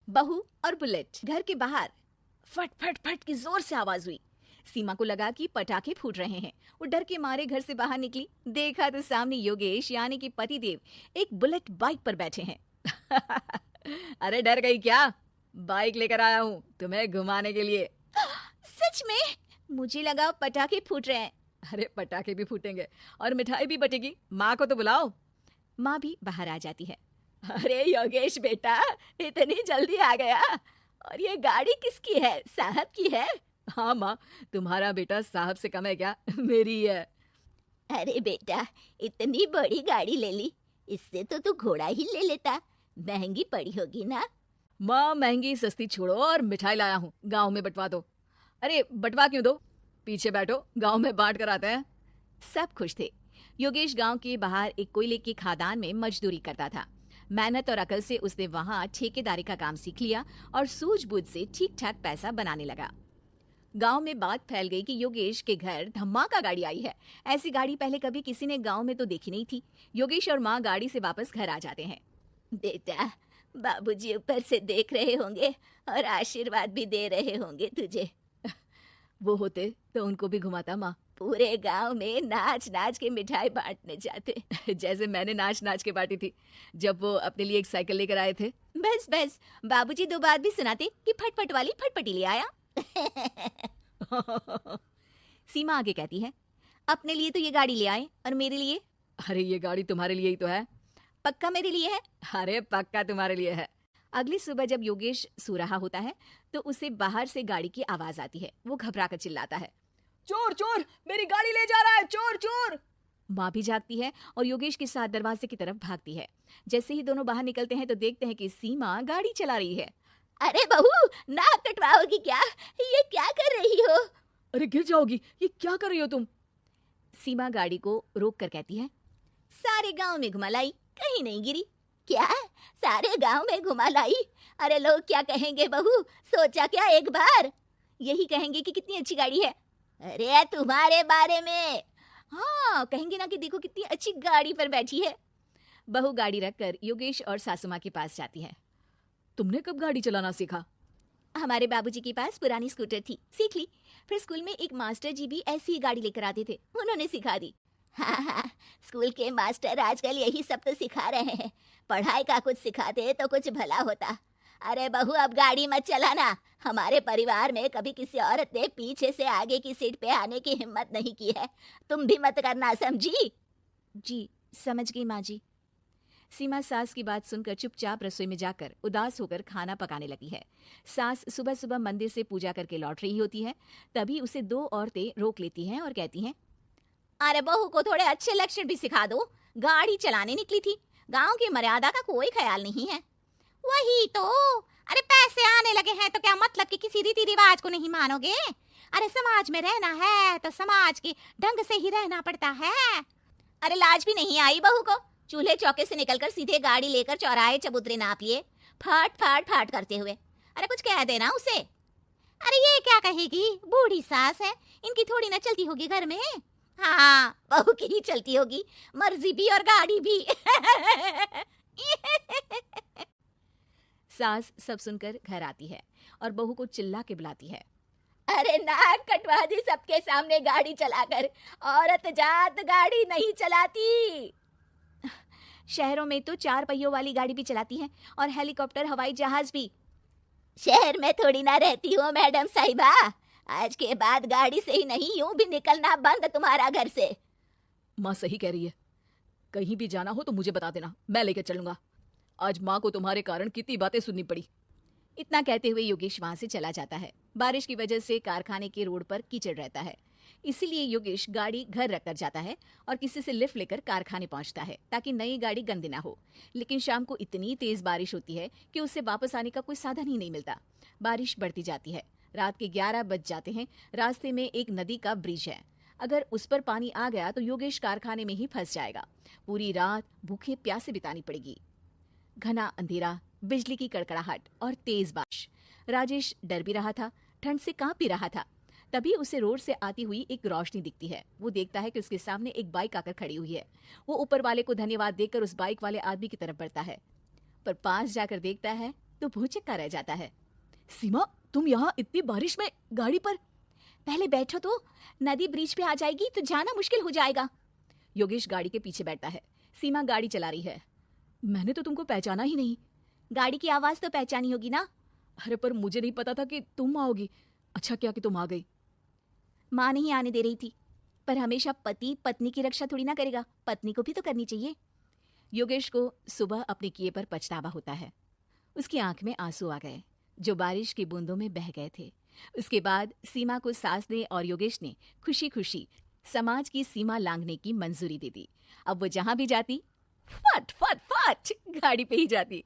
बहू और बुलेट। घर के बाहर फट फट फट की जोर से आवाज हुई। सीमा को लगा कि पटाखे फूट रहे हैं। वो डर के मारे घर से बाहर निकली। देखा तो सामने योगेश यानी कि पतिदेव एक बुलेट बाइक पर बैठे हैं। अरे डर गई क्या? बाइक लेकर आया हूँ तुम्हें घुमाने के लिए। सच में? मुझे लगा पटाखे फूट रहे हैं। अरे पटाखे भी फूटेंगे और मिठाई भी बटेगी। माँ को तो बुलाओ। माँ भी बाहर आ जाती है। अरे योगेश बेटा, इतनी जल्दी आ गया? और ये गाड़ी किसकी है? साहब की है? हाँ माँ, तुम्हारा बेटा साहब से कम है क्या? मेरी ही है। अरे बेटा, इतनी बड़ी गाड़ी ले ली, इससे तो तू घोड़ा ही ले लेता। महंगी पड़ी होगी ना? माँ महंगी सस्ती छोड़ो और मिठाई लाया हूँ, गांव में बंटवा दो। अरे बंटवा क्यों दो? पीछे बैठो, गांव में बांट कर आते हैं। सब खुश थे। योगेश गांव के बाहर एक कोयले की खादान में मजदूरी करता था। मेहनत और अकल से उसने वहां ठेकेदारी का काम सीख लिया और सूझबूझ से ठीक ठाक पैसा बनाने लगा। गांव में बात फैल गई कि योगेश के घर धमाका गाड़ी आई है। ऐसी गाड़ी पहले कभी किसी ने गांव में तो देखी नहीं थी। योगेश और माँ गाड़ी से वापस घर आ जाते हैं। बेटा, बाबूजी ऊपर से देख रहे होंगे और आशीर्वाद भी दे रहे होंगे तुझे। वो होते तो उनको भी घुमाता माँ। पूरे गांव में नाच नाच के मिठाई बांटने जाते। जैसे मैंने नाच नाच के बांटी थी जब वो अपने लिए एक साइकिल लेकर आए थे। बस बस, बाबूजी दो बात भी सुनाते कि फटफट वाली फटफटी ले आया। सीमा आगे कहती है, अपने लिए तो ये गाड़ी ले आए और मेरे लिए? अरे ये गाड़ी तुम्हारे लिए ही तो है। पक्का मेरे लिए है? अरे पक्का तुम्हारे लिए है। अगली सुबह जब योगेश सो रहा होता है तो उसे बाहर से गाड़ी की आवाज आती है। वो घबरा कर चिल्लाता है, चोर चोर, मेरी गाड़ी ले जा रहा है, चोर चोर। माँ भी जागती है और योगेश के साथ दरवाजे की तरफ भागती है। जैसे ही दोनों बाहर निकलते हैं तो देखते हैं कि सीमा गाड़ी चला रही है। अरे बहू, नाक कटवाओगी क्या? ये क्या कर रही हो? अरे गिर जाओगी, ये क्या कर रही हो तुम? सीमा गाड़ी को रोक कर कहती है, सारे गांव में घुमा लाई, कहीं नहीं गिरी। क्या? सारे गांव में घुमा लाई? अरे लोग क्या कहेंगे बहू, सोचा क्या एक बार? यही कहेंगे कि कितनी अच्छी गाड़ी है। अरे तुम्हारे बारे में। हाँ, कहेंगे ना कि देखो कितनी अच्छी गाड़ी पर बैठी है। बहू गाड़ी रखकर योगेश और सासू माँ के पास जाती है। तुमने कब गाड़ी चलाना सीखा? हमारे बाबूजी के पास पुरानी स्कूटर थी, सीख ली। फिर स्कूल में एक मास्टर जी भी ऐसी ही गाड़ी लेकर आते थे, उन्होंने सिखा दी। हाँ, स्कूल के मास्टर आजकल यही सब तो सिखा रहे हैं। पढ़ाई का कुछ सिखाते तो कुछ भला होता। अरे बहू, अब गाड़ी मत चलाना। हमारे परिवार में कभी किसी औरत ने पीछे से आगे की सीट पे आने की हिम्मत नहीं की है। तुम भी मत करना, समझी? जी समझ गई माँ जी। सीमा सास की बात सुनकर चुपचाप रसोई में जाकर उदास होकर खाना पकाने लगी है। सास सुबह सुबह मंदिर से पूजा करके लौट रही होती है। तभी उसे दो औरतें रोक लेती हैं और कहती हैं, अरे बहू को थोड़े अच्छे लक्षण भी सिखा दो। गाड़ी चलाने निकली थी, गांव की मर्यादा का कोई ख्याल नहीं है। वही तो। अरे पैसे आने लगे हैं तो क्या मतलब कि किसी रीति रिवाज को नहीं मानोगे? अरे समाज में रहना है तो समाज के ढंग से ही रहना पड़ता है। अरे लाज भी नहीं आई बहू को? चूल्हे चौके से निकलकर सीधे गाड़ी लेकर चौराहे चबूतरे नाप लिए, फाट फाट फाट करते हुए। अरे कुछ कह देना उसे। अरे ये क्या कहेगी, बूढ़ी सास है, इनकी थोड़ी ना चलती होगी घर में। हाँ, बहू की ही चलती होगी, मर्जी भी और गाड़ी भी। सास सब सुनकर घर आती है और बहू को चिल्ला के बुलाती है, अरे नाक कटवा दी सबके सामने गाड़ी चलाकर। औरत जात गाड़ी नहीं चलाती। शहरों में तो 4 पहियों वाली गाड़ी भी चलाती हैं और हेलीकॉप्टर, हवाई जहाज भी। शहर में थोड़ी ना रहती हो मैडम साहिबा। आज के बाद गाड़ी से ही नहीं, यूं भी निकलना बंद तुम्हारा घर से। माँ सही कह रही है, कहीं भी जाना हो तो मुझे बता देना, मैं लेकर चलूंगा। आज माँ को तुम्हारे कारण कितनी बातें सुननी पड़ी। इतना कहते हुए योगेश वहां से चला जाता है। बारिश की वजह से कारखाने के रोड पर कीचड़ रहता है, इसीलिए योगेश गाड़ी घर रखकर जाता है और किसी से लिफ्ट लेकर कारखाने पहुंचता है ताकि नई गाड़ी गंदी ना हो। लेकिन शाम को इतनी तेज बारिश होती है कि उसे वापस आने का कोई साधन ही नहीं मिलता। बारिश बढ़ती जाती है, रात के 11 बज जाते हैं। रास्ते में एक नदी का ब्रिज है, अगर उस पर पानी आ गया तो योगेश कारखाने में ही फंस जाएगा। पूरी रात भूखे प्यासे बितानी पड़ेगी। घना अंधेरा, बिजली की कड़कड़ाहट और तेज बारिश। राजेश डर भी रहा था, ठंड से कांप भी रहा था। तभी उसे रोड से आती हुई एक रोशनी दिखती है। वो देखता है कि उसके सामने एक बाइक आकर खड़ी हुई है। वो ऊपर वाले को धन्यवाद देकर उस बाइक वाले आदमी की तरफ बढ़ता है, पर पास जाकर देखता है तो भौचक्का रह जाता है। सीमा, तुम यहाँ इतनी बारिश में गाड़ी पर? पहले बैठो तो, नदी ब्रिज पे आ जाएगी तो जाना मुश्किल हो जाएगा। योगेश गाड़ी के पीछे बैठता है। सीमा गाड़ी चला रही है। मैंने तो तुमको पहचाना ही नहीं। गाड़ी की आवाज तो पहचानी होगी ना। अरे पर मुझे नहीं पता था कि तुम आओगी। अच्छा किया कि तुम आ गई। माँ नहीं आने दे रही थी, पर हमेशा पति पत्नी की रक्षा थोड़ी ना करेगा, पत्नी को भी तो करनी चाहिए। योगेश को सुबह अपने किए पर पछतावा होता है। उसकी आंख में आंसू आ गए जो बारिश की बूंदों में बह गए थे। उसके बाद सीमा को सास ने और योगेश ने खुशी खुशी समाज की सीमा लांघने की मंजूरी दे दी। अब वो जहां भी जाती फट फट फट गाड़ी पे ही जाती।